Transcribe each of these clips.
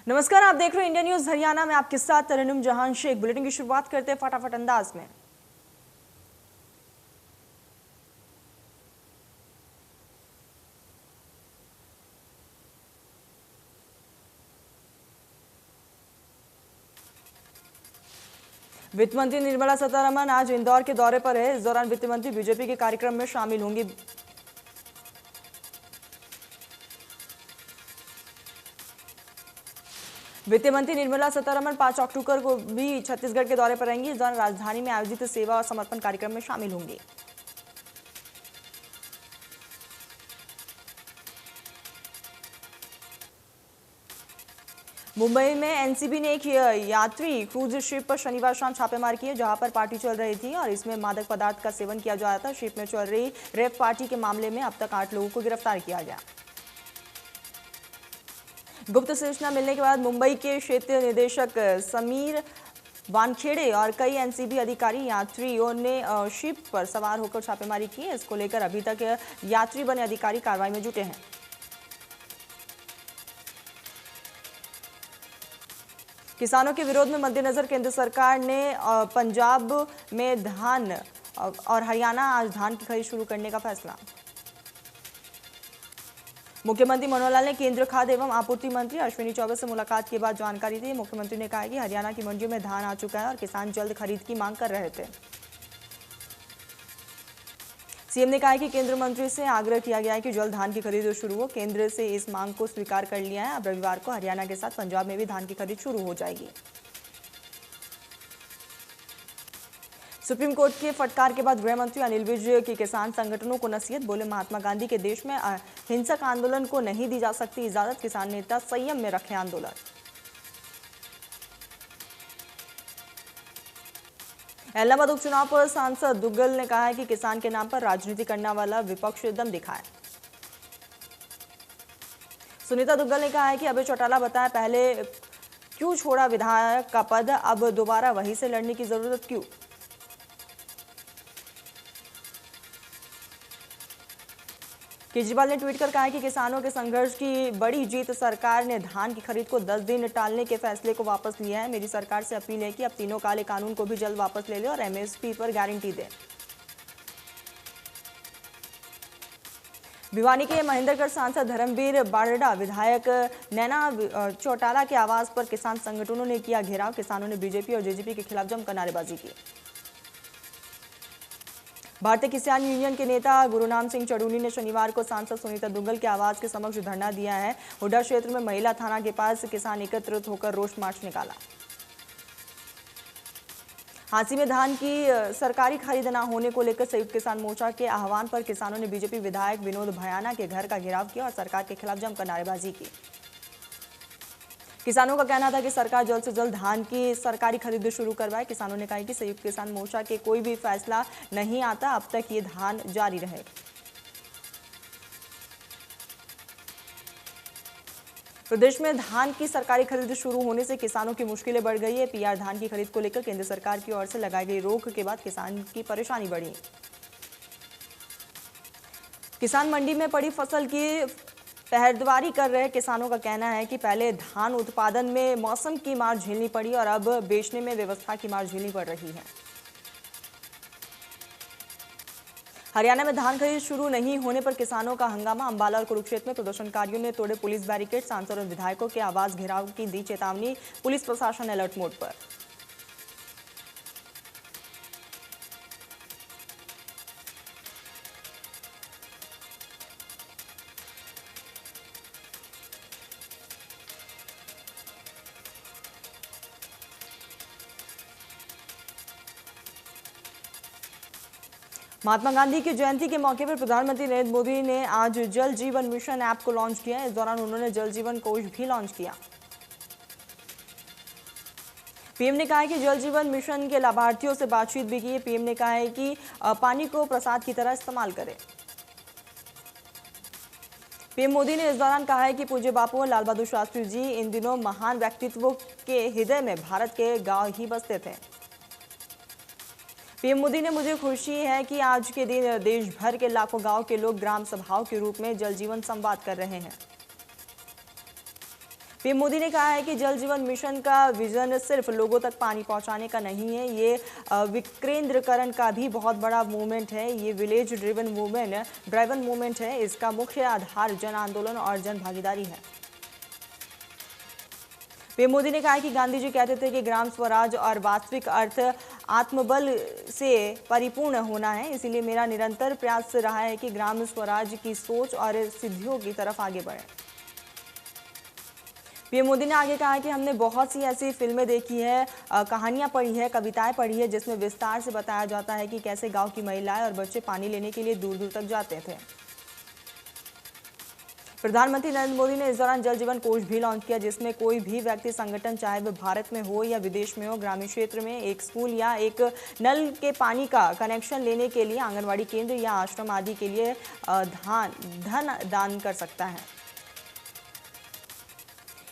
नमस्कार, आप देख रहे हैं इंडिया न्यूज हरियाणा में। आपके साथ तरन्नुम जहां शेख। बुलेटिन की शुरुआत करते हैं फटाफट अंदाज में। वित्त मंत्री निर्मला सीतारमण आज इंदौर के दौरे पर है। इस दौरान वित्त मंत्री बीजेपी के कार्यक्रम में शामिल होंगी। वित्त मंत्री निर्मला सीतारमण 5 अक्टूबर को भी छत्तीसगढ़ के दौरे पर रहेंगी। इस दौरान राजधानी में आयोजित सेवा और समर्पण कार्यक्रम में शामिल होंगी। मुंबई में एनसीबी ने एक यात्री क्रूज शिप पर शनिवार शाम छापेमारी की है, जहां पर पार्टी चल रही थी और इसमें मादक पदार्थ का सेवन किया जा रहा था। शिप में चल रही रेप पार्टी के मामले में अब तक 8 लोगों को गिरफ्तार किया गया। गुप्त सूचना मिलने के बाद मुंबई के क्षेत्रीय निदेशक समीर वानखेड़े और कई एनसीबी अधिकारी यात्रियों ने शिप पर सवार होकर छापेमारी की है। इसको लेकर अभी तक यात्री बने अधिकारी कार्रवाई में जुटे हैं। किसानों के विरोध में मद्देनजर केंद्र सरकार ने पंजाब में धान और हरियाणा आज धान की खरीद शुरू करने का फैसला। मुख्यमंत्री मनोहर लाल ने केंद्रीय खाद्य एवं आपूर्ति मंत्री अश्विनी चौबे से मुलाकात के बाद जानकारी दी। मुख्यमंत्री ने कहा कि हरियाणा की मंडियों में धान आ चुका है और किसान जल्द खरीद की मांग कर रहे थे। सीएम ने कहा कि केंद्र मंत्री से आग्रह किया गया है कि जल्द धान की खरीद शुरू हो। केंद्र से इस मांग को स्वीकार कर लिया है। अब रविवार को हरियाणा के साथ पंजाब में भी धान की खरीद शुरू हो जाएगी। सुप्रीम कोर्ट के फटकार के बाद गृह मंत्री अनिल विज की किसान संगठनों को नसीहत। बोले, महात्मा गांधी के देश में हिंसक आंदोलन को नहीं दी जा सकती इजाजत। किसान नेता संयम में रखे आंदोलन। इलाहाबाद उपचुनाव पर सांसद दुग्गल ने कहा है कि किसान के नाम पर राजनीति करने वाला विपक्ष दम दिखाए। सुनीता दुग्गल ने कहा है कि अभय चौटाला बताया, पहले क्यों छोड़ा विधायक का पद, अब दोबारा वहीं से लड़ने की जरूरत क्यों। केजरीवाल ने ट्वीट कर कहा है कि किसानों के संघर्ष की बड़ी जीत। सरकार ने धान की खरीद को 10 दिन टालने के फैसले को वापस लिया है। मेरी सरकार से अपील है कि अब तीनों काले कानून को भी जल्द वापस ले ले और एमएसपी पर गारंटी दे। भिवानी के महेंद्रगढ़ सांसद धर्मवीर बारडा विधायक नैना चौटाला के आवास पर किसान संगठनों ने किया घेराव। किसानों ने बीजेपी और जेजेपी के खिलाफ जमकर नारेबाजी की। भारतीय किसान यूनियन के नेता गुरुनाम सिंह चड़ूनी ने शनिवार को सांसद सुनीता दुग्गल के आवास के समक्ष धरना दिया है। हुड्डा क्षेत्र में महिला थाना के पास किसान एकत्रित होकर रोष मार्च निकाला। हांसी में धान की सरकारी खरीद न होने को लेकर संयुक्त किसान मोर्चा के आह्वान पर किसानों ने बीजेपी विधायक विनोद भयाना के घर का घेराव किया और सरकार के खिलाफ जमकर नारेबाजी की। किसानों का कहना था कि सरकार जल्द से जल्द धान की सरकारी खरीद शुरू करवाए। किसानों ने कहा कि संयुक्त किसान मोर्चा के कोई भी फैसला नहीं आता, अब तक ये धान जारी रहेगा। प्रदेश में धान की सरकारी खरीद शुरू होने से किसानों की मुश्किलें बढ़ गई है। पीआर धान की खरीद को लेकर केंद्र सरकार की ओर से लगाई गई रोक के बाद किसान की परेशानी बढ़ी। किसान मंडी में पड़ी फसल की पहरेदारी कर रहे किसानों का कहना है कि पहले धान उत्पादन में मौसम की मार झेलनी पड़ी और अब बेचने में व्यवस्था की मार झेलनी पड़ रही है। हरियाणा में धान खरीद शुरू नहीं होने पर किसानों का हंगामा। अंबाला और कुरुक्षेत्र में प्रदर्शनकारियों ने तोड़े पुलिस बैरिकेड। सांसद और विधायकों के आवास घेराव की दी चेतावनी। पुलिस प्रशासन अलर्ट मोड पर। महात्मा गांधी की जयंती के मौके पर प्रधानमंत्री नरेंद्र मोदी ने आज जल जीवन मिशन ऐप को लॉन्च किया। इस दौरान उन्होंने जल जीवन कोष भी लॉन्च किया। पीएम ने कहा कि जल जीवन मिशन के लाभार्थियों से बातचीत भी की। पीएम ने कहा है कि पानी को प्रसाद की तरह इस्तेमाल करें। पीएम मोदी ने इस दौरान कहा है कि पूज्य बापू और लाल बहादुर शास्त्री जी इन दिनों महान व्यक्तित्वों के हृदय में भारत के गांव ही बसते थे। पीएम मोदी ने, मुझे खुशी है कि आज के दिन देश भर के लाखों गांव के लोग ग्राम सभाओं के रूप में जल जीवन संवाद कर रहे हैं। पीएम मोदी ने कहा है कि जल जीवन मिशन का विजन सिर्फ लोगों तक पानी पहुंचाने का नहीं है, ये विकेंद्रीकरण का भी बहुत बड़ा मूवमेंट है। ये विलेज ड्रिवन मूवमेंट है। इसका मुख्य आधार जन आंदोलन और जन भागीदारी है। पीएम मोदी ने कहा कि गांधी जी कहते थे कि ग्राम स्वराज और वास्तविक अर्थ आत्मबल से परिपूर्ण होना है। इसीलिए मेरा निरंतर प्रयास रहा है कि ग्राम स्वराज की सोच और सिद्धियों की तरफ आगे बढ़े। पीएम मोदी ने आगे कहा कि हमने बहुत सी ऐसी फिल्में देखी है, कहानियां पढ़ी है, कविताएं पढ़ी है, जिसमें विस्तार से बताया जाता है कि कैसे गांव की महिलाएं और बच्चे पानी लेने के लिए दूर दूर तक जाते थे। प्रधानमंत्री नरेंद्र मोदी ने इस दौरान जल जीवन कोष भी लॉन्च किया, जिसमें कोई भी व्यक्ति संगठन, चाहे वह भारत में हो या विदेश में हो, ग्रामीण क्षेत्र में एक स्कूल या एक नल के पानी का कनेक्शन लेने के लिए आंगनबाड़ी केंद्र या आश्रम आदि के लिए धन दान कर सकता है।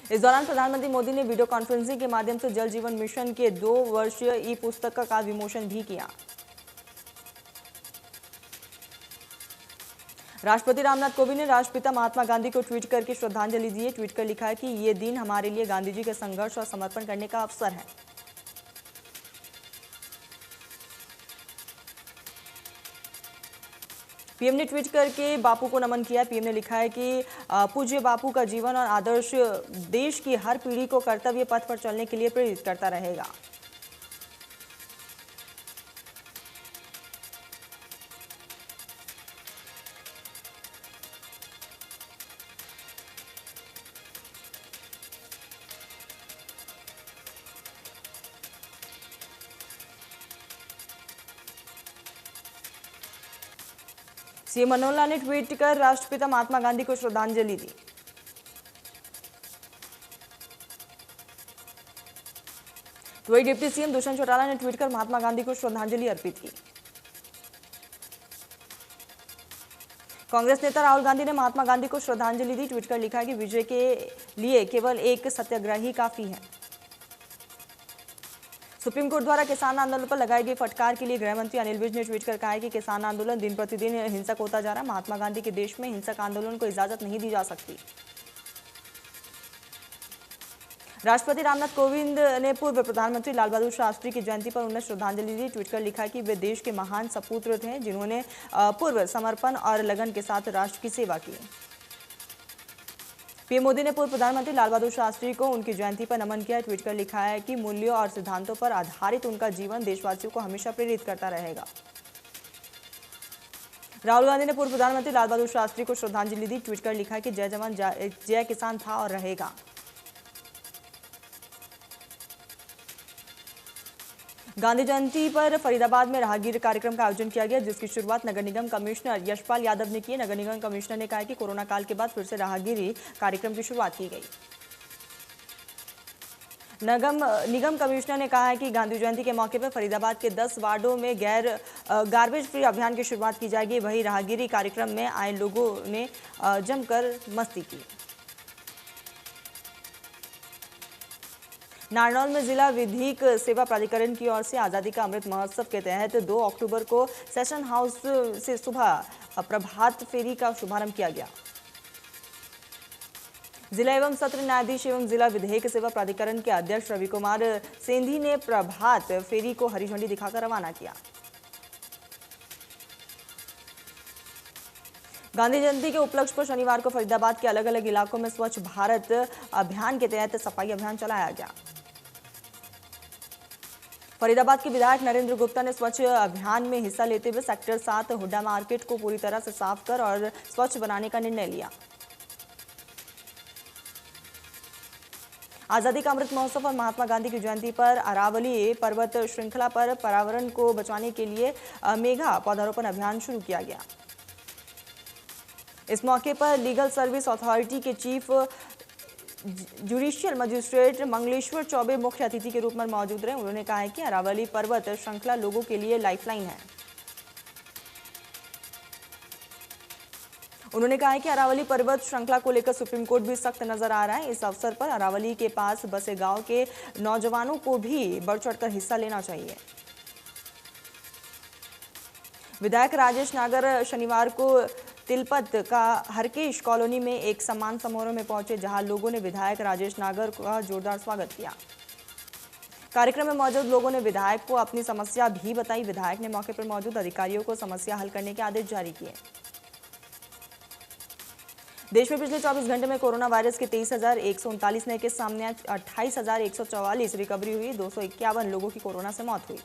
इस दौरान प्रधानमंत्री मोदी ने वीडियो कॉन्फ्रेंसिंग के माध्यम से जल जीवन मिशन के 2 वर्षीय ई पुस्तक का विमोचन भी किया। राष्ट्रपति रामनाथ कोविंद ने राष्ट्रपिता महात्मा गांधी को ट्वीट करके श्रद्धांजलि दी है। ट्वीट कर लिखा है कि ये दिन हमारे लिए गांधी जी के संघर्ष और समर्पण करने का अवसर है। पीएम ने ट्वीट करके बापू को नमन किया। पीएम ने लिखा है कि पूज्य बापू का जीवन और आदर्श देश की हर पीढ़ी को कर्तव्य पथ पर चलने के लिए प्रेरित करता रहेगा। सीएम मनोहर लाल ने ट्वीट कर राष्ट्रपिता महात्मा गांधी को श्रद्धांजलि दी। तो वही डिप्टी सीएम दुष्यंत चौटाला ने ट्वीट कर महात्मा गांधी को श्रद्धांजलि अर्पित की। कांग्रेस नेता राहुल गांधी ने महात्मा गांधी को श्रद्धांजलि दी। ट्वीट कर लिखा है कि विजय के लिए केवल एक सत्याग्रह ही काफी है। सुप्रीम कोर्ट द्वारा किसान आंदोलन पर लगाई गई फटकार के लिए गृह मंत्री अनिल विज ने ट्वीट कर कहा है कि किसान आंदोलन दिन प्रतिदिन हिंसक होता जा रहा है। महात्मा गांधी के देश में हिंसक आंदोलन को इजाजत नहीं दी जा सकती। राष्ट्रपति रामनाथ कोविंद ने पूर्व प्रधानमंत्री लाल बहादुर शास्त्री की जयंती पर उन्हें श्रद्धांजलि दी। ट्वीट कर लिखा कि वे देश के महान सपूत्र थे, जिन्होंने पूर्व समर्पण और लगन के साथ राष्ट्र की सेवा की। पीएम मोदी ने पूर्व प्रधानमंत्री लाल बहादुर शास्त्री को उनकी जयंती पर नमन किया। ट्वीट कर लिखा है कि मूल्यों और सिद्धांतों पर आधारित उनका जीवन देशवासियों को हमेशा प्रेरित करता रहेगा। राहुल गांधी ने पूर्व प्रधानमंत्री लाल बहादुर शास्त्री को श्रद्धांजलि दी। ट्वीट कर लिखा कि जय जवान जय किसान था और रहेगा। गांधी जयंती पर फरीदाबाद में राहगीर कार्यक्रम का आयोजन किया गया, जिसकी शुरुआत नगर निगम कमिश्नर यशपाल यादव ने की। नगर निगम कमिश्नर ने कहा कि कोरोना काल के बाद फिर से राहगीरी कार्यक्रम की शुरुआत की गई। निगम कमिश्नर ने कहा है कि गांधी जयंती के मौके पर फरीदाबाद के 10 वार्डों में गार्बेज फ्री अभियान की शुरुआत की जाएगी। वहीं राहगीरी कार्यक्रम में आए लोगों ने जमकर मस्ती की। नारनौल में जिला विधिक सेवा प्राधिकरण की ओर से आजादी का अमृत महोत्सव के तहत 2 अक्टूबर को सेशन हाउस से सुबह प्रभात फेरी का शुभारंभ किया गया। जिला एवं सत्र न्यायाधीश एवं जिला विधिक सेवा प्राधिकरण के अध्यक्ष रवि कुमार सेंधी ने प्रभात फेरी को हरी झंडी दिखाकर रवाना किया। गांधी जयंती के उपलक्ष्य पर शनिवार को फरीदाबाद के अलग अलग इलाकों में स्वच्छ भारत अभियान के तहत सफाई अभियान चलाया गया। फरीदाबाद के विधायक नरेंद्र गुप्ता ने स्वच्छ अभियान में हिस्सा लेते हुए सेक्टर 7 हुड्डा मार्केट को पूरी तरह से साफ कर और स्वच्छ बनाने का निर्णय लिया। आजादी का अमृत महोत्सव और महात्मा गांधी की जयंती पर अरावली पर्वत श्रृंखला पर पर्यावरण को बचाने के लिए मेगा पौधारोपण अभियान शुरू किया गया। इस मौके पर लीगल सर्विस अथॉरिटी के chief judicial magistrate Mangleshwar Choubey मुख्य अतिथि के रूप में मौजूद रहे। उन्होंने कहा है कि अरावली पर्वत श्रृंखला लोगों के लिए लाइफलाइन है। उन्होंने कहा है कि अरावली पर्वत श्रृंखला को लेकर सुप्रीम कोर्ट भी सख्त नजर आ रहा है। इस अवसर पर अरावली के पास बसे गांव के नौजवानों को भी बढ़ चढ़कर हिस्सा लेना चाहिए। विधायक राजेश नागर शनिवार को तिलपत का हरकेश कॉलोनी में एक सम्मान समारोह में पहुंचे, जहां लोगों ने विधायक राजेश नागर का जोरदार स्वागत किया। कार्यक्रम में मौजूद लोगों ने विधायक को अपनी समस्या भी बताई। विधायक ने मौके पर मौजूद अधिकारियों को समस्या हल करने के आदेश जारी किए। देश में पिछले 24 घंटे में कोरोना वायरस के 23,139 नए केस सामने आए। 28,144 रिकवरी हुई। 251 लोगों की कोरोना से मौत हुई।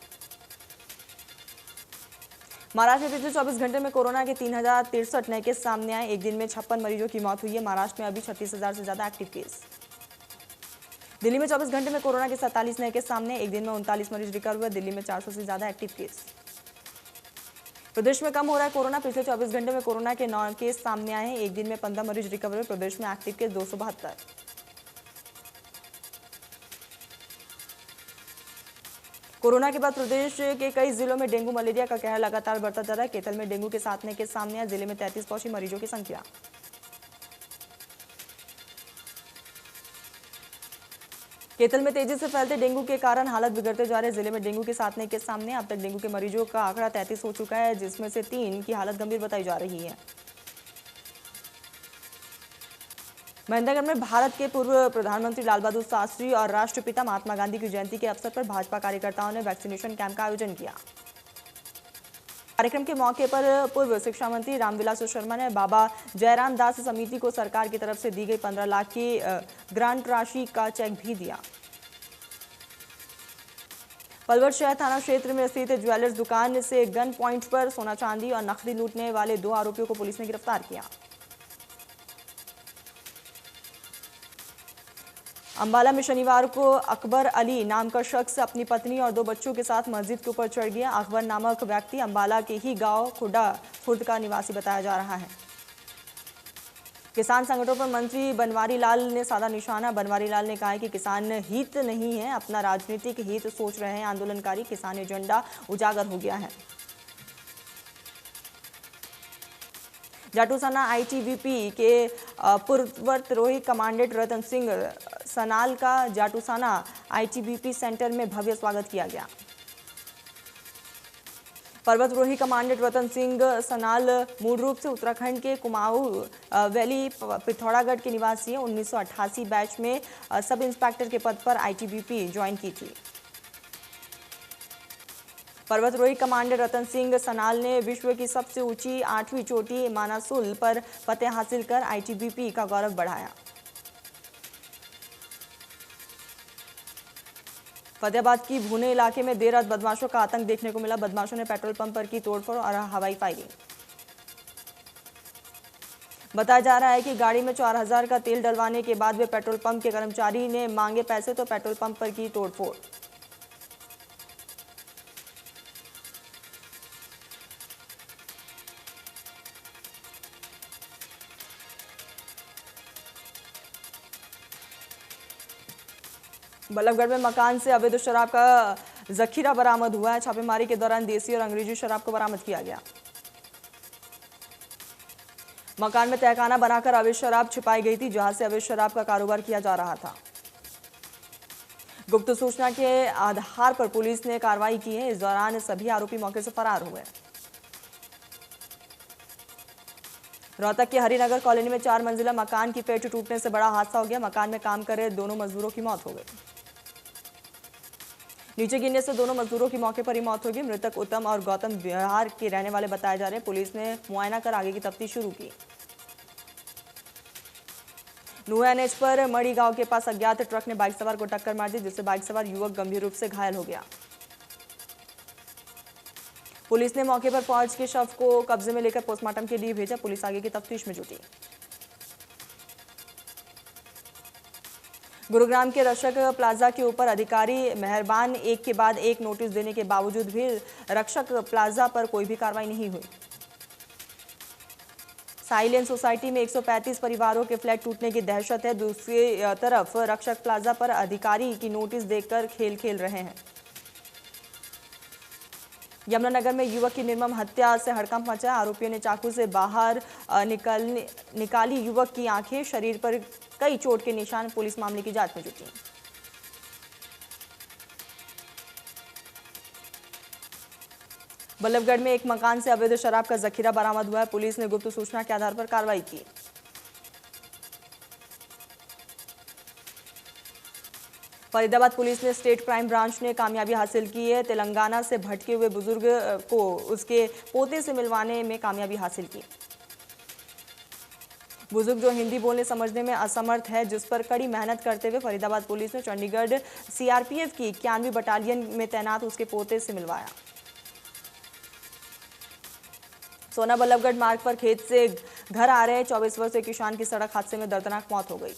महाराष्ट्र में पिछले 24 घंटे में कोरोना के 3,063 नए केस सामने आए। एक दिन में 56 मरीजों की मौत हुई है। महाराष्ट्र में अभी 36,000 से ज्यादा एक्टिव केस। दिल्ली में 24 घंटे में कोरोना के 47 नए केस सामने। एक दिन में 39 मरीज रिकवर हुए। दिल्ली में 400 से ज्यादा एक्टिव केस। प्रदेश में कम हो रहा है कोरोना। पिछले 24 घंटे में कोरोना के 9 केस सामने आए हैं। एक दिन में 15 मरीज रिकवर हुए। प्रदेश में एक्टिव केस 272। कोरोना के बाद प्रदेश के कई जिलों में डेंगू मलेरिया का कहर लगातार बढ़ता जा रहा है। केतल में डेंगू के 7 नए केस सामने आए। जिले में 33 पहुंची मरीजों की संख्या। केतल में तेजी से फैलते डेंगू के कारण हालत बिगड़ते जा रहे। जिले में डेंगू के 7 नए केस सामने। अब तक डेंगू के मरीजों का आंकड़ा 33 हो चुका है, जिसमें से 3 की हालत गंभीर बताई जा रही है। महेंद्रगढ़ में भारत के पूर्व प्रधानमंत्री लाल बहादुर शास्त्री और राष्ट्रपिता महात्मा गांधी की जयंती के अवसर पर भाजपा कार्यकर्ताओं ने वैक्सीनेशन कैंप का आयोजन किया। कार्यक्रम के मौके पर पूर्व शिक्षा मंत्री रामविलास शर्मा ने बाबा जयराम दास समिति को सरकार की तरफ से दी गई 15 लाख की ग्रांट राशि का चेक भी दिया। पलवल शहर थाना क्षेत्र में स्थित ज्वेलर्स दुकान से गन पॉइंट पर सोना चांदी और नकदी लूटने वाले 2 आरोपियों को पुलिस ने गिरफ्तार किया। अंबाला में शनिवार को अकबर अली नाम का शख्स अपनी पत्नी और 2 बच्चों के साथ मस्जिद के ऊपर चढ़ गया। अकबर नामक व्यक्ति अंबाला के ही गांव खुडा खुर्द का निवासी बताया जा रहा है। किसान संगठनों पर मंत्री बनवारी लाल ने साधा निशाना। बनवारी लाल ने कहा है कि किसान हित नहीं है, अपना राजनीतिक हित सोच रहे हैं आंदोलनकारी। किसान एजेंडा उजागर हो गया है। जाटूसाना आईटीबीपी के पूर्ववर्ती कमांडेंट रतन सिंह सनाल का जाटूसाना आईटीबीपी सेंटर में भव्य स्वागत किया गया। पर्वतरोही कमांडेंट रतन सिंह सनाल मूल रूप से उत्तराखंड के कुमाऊं वैली पिथौरागढ़ के निवासी हैं। 1988 बैच में सब इंस्पेक्टर के पद पर आईटीबीपी ज्वाइन की थी। पर्वतरोही कमांडेंट रतन सिंह सनाल ने विश्व की सबसे ऊंची 8वीं चोटी मानासुल पर फतेह हासिल कर आईटीबीपी का गौरव बढ़ाया। फतेहाबाद की भूने इलाके में देर रात बदमाशों का आतंक देखने को मिला। बदमाशों ने पेट्रोल पंप पर की तोड़फोड़ और हवाई फायरिंग। बताया जा रहा है कि गाड़ी में 4000 का तेल डलवाने के बाद वे पेट्रोल पंप के कर्मचारी ने मांगे पैसे तो पेट्रोल पंप पर की तोड़फोड़। बल्लभगढ़ में मकान से अवैध शराब का जखीरा बरामद हुआ है। छापेमारी के दौरान देसी और अंग्रेजी शराब को बरामद किया गया। मकान में तहखाना बनाकर अवैध शराब छिपाई गई थी, जहां से अवैध शराब का कारोबार किया जा रहा था। गुप्त सूचना के आधार पर पुलिस ने कार्रवाई की है। इस दौरान सभी आरोपी मौके से फरार हो गए। रोहतक के हरिनगर कॉलोनी में 4 मंजिला मकान की पेट टूटने से बड़ा हादसा हो गया। मकान में काम कर रहे दोनों मजदूरों की मौत हो गई। नीचे गिरने से दोनों मजदूरों की मौके पर ही मौत हो गई। मृतक उत्तम और गौतम बिहार के रहने वाले बताए जा रहे हैं। पुलिस ने मुआयना कर आगे की तफ्तीश शुरू की। नुआ एनएच पर मड़ी गांव के पास अज्ञात ट्रक ने बाइक सवार को टक्कर मार दी, जिससे बाइक सवार युवक गंभीर रूप से घायल हो गया। पुलिस ने मौके पर पहुंच के शव को कब्जे में लेकर पोस्टमार्टम के लिए भेजा। पुलिस आगे की तफ्तीश में जुटी। गुरुग्राम के रक्षक प्लाजा के ऊपर अधिकारी मेहरबान एक के बाद एक नोटिस देने के बावजूद भी रक्षक प्लाजा पर कोई भी कार्रवाई नहीं हुई। साइलेंस सोसाइटी में 135 परिवारों के फ्लैट टूटने की दहशत है। दूसरी तरफ रक्षक प्लाजा पर अधिकारी की नोटिस देकर खेल खेल रहे हैं। यमुनानगर में युवक की निर्मम हत्या से हड़कंप मचा। आरोपियों ने चाकू से बाहर निकाली युवक की आंखें। शरीर पर कई चोट के निशान। पुलिस मामले की जांच में जुटी। बल्लभगढ़ में एक मकान से अवैध शराब का जखीरा बरामद हुआ है। पुलिस ने गुप्त सूचना के आधार पर कार्रवाई की। फरीदाबाद पुलिस ने स्टेट क्राइम ब्रांच ने कामयाबी हासिल की है। तेलंगाना से भटके हुए बुजुर्ग को उसके पोते से मिलवाने में कामयाबी हासिल की। बुजुर्ग जो हिंदी बोलने समझने में असमर्थ है, जिस पर कड़ी मेहनत करते हुए फरीदाबाद पुलिस ने चंडीगढ़ सीआरपीएफ की 91वीं बटालियन में तैनात उसके पोते से मिलवाया। सोना बल्लभगढ़ मार्ग पर खेत से घर आ रहे 24 वर्षीय किसान की सड़क हादसे में दर्दनाक मौत हो गई।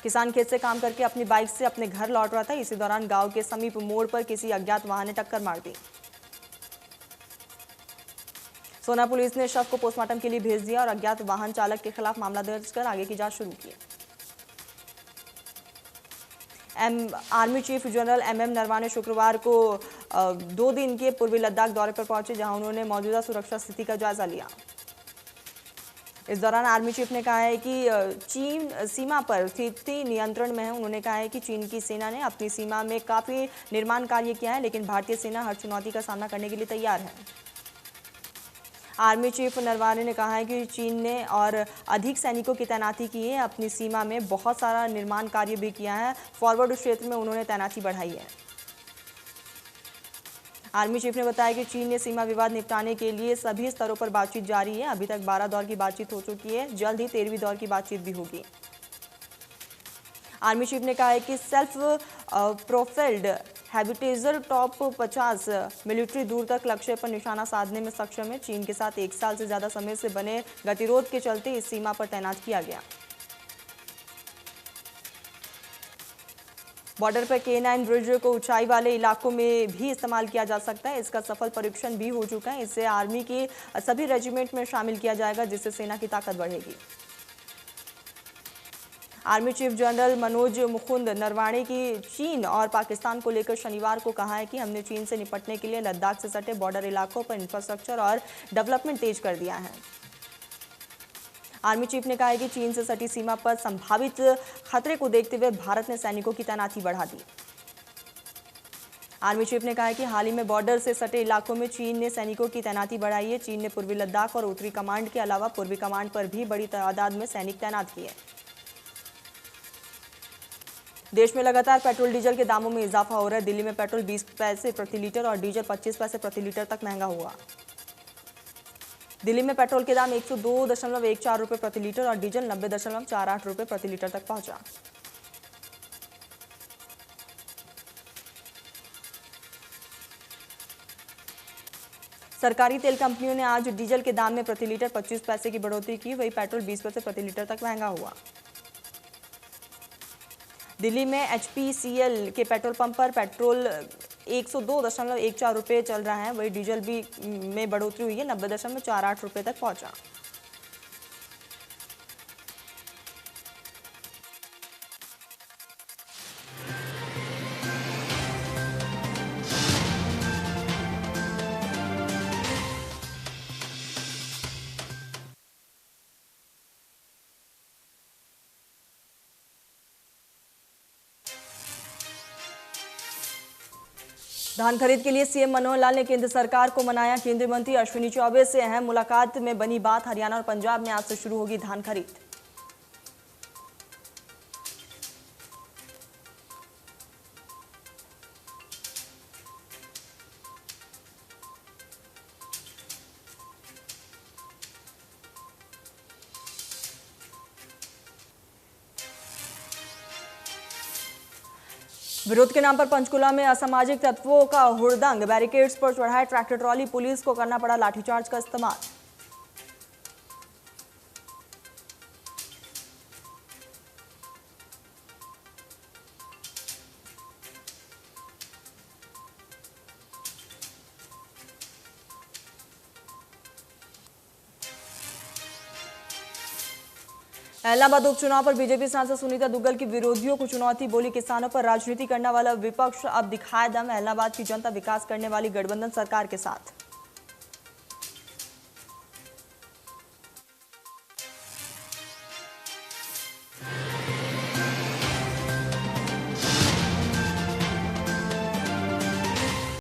किसान खेत से काम करके अपनी बाइक से अपने घर लौट रहा था। इसी दौरान गांव के समीप मोड़ पर किसी अज्ञात वाहन ने टक्कर मार दी। सोना पुलिस ने शव को पोस्टमार्टम के लिए भेज दिया और अज्ञात वाहन चालक के खिलाफ मामला दर्ज कर आगे की जांच शुरू की। Army chief general MM Naravane शुक्रवार को 2 दिन के पूर्वी लद्दाख दौरे पर पहुंचे, जहां उन्होंने मौजूदा सुरक्षा स्थिति का जायजा लिया। इस दौरान आर्मी चीफ ने कहा है कि चीन सीमा पर स्थिति नियंत्रण में है। उन्होंने कहा है कि चीन की सेना ने अपनी सीमा में काफी निर्माण कार्य किया है, लेकिन भारतीय सेना हर चुनौती का सामना करने के लिए तैयार है। आर्मी चीफ नरवाने ने कहा है कि चीन ने और अधिक सैनिकों की तैनाती की है। अपनी सीमा में बहुत सारा निर्माण कार्य भी किया है। फॉरवर्ड क्षेत्र में उन्होंने तैनाती बढ़ाई है। आर्मी चीफ ने बताया कि चीन ने सीमा विवाद निपटाने के लिए सभी स्तरों पर बातचीत जारी है। अभी तक 12 दौर की बातचीत हो चुकी है, जल्द ही 13वीं दौर की बातचीत भी होगी। आर्मी चीफ ने कहा है कि सेल्फ प्रोफाइल्ड हैबिटेजर टॉप 50 मिलिट्री दूर तक लक्ष्य पर निशाना साधने में सक्षम है। चीन के साथ 1 साल से ज्यादा समय से बने गतिरोध के चलते इस सीमा पर तैनात किया गया। बॉर्डर पर K9 ब्रिज को ऊंचाई वाले इलाकों में भी इस्तेमाल किया जा सकता है। इसका सफल परीक्षण भी हो चुका है। इसे आर्मी के सभी रेजिमेंट में शामिल किया जाएगा, जिससे सेना की ताकत बढ़ेगी। Army chief general Manoj Mukund Naravane की चीन और पाकिस्तान को लेकर शनिवार को कहा है कि हमने चीन से निपटने के लिए लद्दाख से सटे बॉर्डर इलाकों पर इंफ्रास्ट्रक्चर और डेवलपमेंट तेज कर दिया है। आर्मी चीफ ने कहा है कि चीन से सटी सीमा पर संभावित खतरे को देखते हुए भारत ने सैनिकों की तैनाती बढ़ा दी। आर्मी चीफ ने कहा है कि हाल ही में बॉर्डर से सटे इलाकों में चीन ने सैनिकों की तैनाती बढ़ाई है। चीन ने पूर्वी लद्दाख और उत्तरी कमांड के अलावा पूर्वी कमांड पर भी बड़ी तादाद में सैनिक तैनात किए। देश में लगातार पेट्रोल डीजल के दामों में इजाफा हो रहा है। दिल्ली में पेट्रोल 20 पैसे प्रति लीटर और डीजल 25 पैसे प्रति लीटर तक महंगा हुआ। दिल्ली में पेट्रोल के दाम 102.14 रुपये प्रति लीटर और डीजल 90.48 रुपये प्रति लीटर तक पहुंचा। सरकारी तेल कंपनियों ने आज डीजल के दाम में प्रति लीटर 25 पैसे की बढ़ोतरी की। वही पेट्रोल 20 पैसे प्रति लीटर तक महंगा हुआ। दिल्ली में HPCL के पेट्रोल पंप पर पेट्रोल 102.14 रुपये चल रहा है। वही डीजल भी में बढ़ोतरी हुई है, 90.48 रुपये तक पहुंचा। धान खरीद के लिए सीएम मनोहर लाल ने केंद्र सरकार को मनाया। केंद्रीय मंत्री अश्विनी चौबे से अहम मुलाकात में बनी बात। हरियाणा और पंजाब में आज से शुरू होगी धान खरीद। विरोध के नाम पर पंचकुला में असामाजिक तत्वों का हुड़दंग। बैरिकेड्स पर चढ़ाए ट्रैक्टर ट्रॉली, पुलिस को करना पड़ा लाठीचार्ज का इस्तेमाल। इलाहाबाद उपचुनाव पर बीजेपी सांसद सुनीता दुग्गल की विरोधियों को चुनौती, बोली किसानों पर राजनीति करने वाला विपक्ष अब दिखाए दम। इलाहाबाद की जनता विकास करने वाली गठबंधन सरकार के साथ।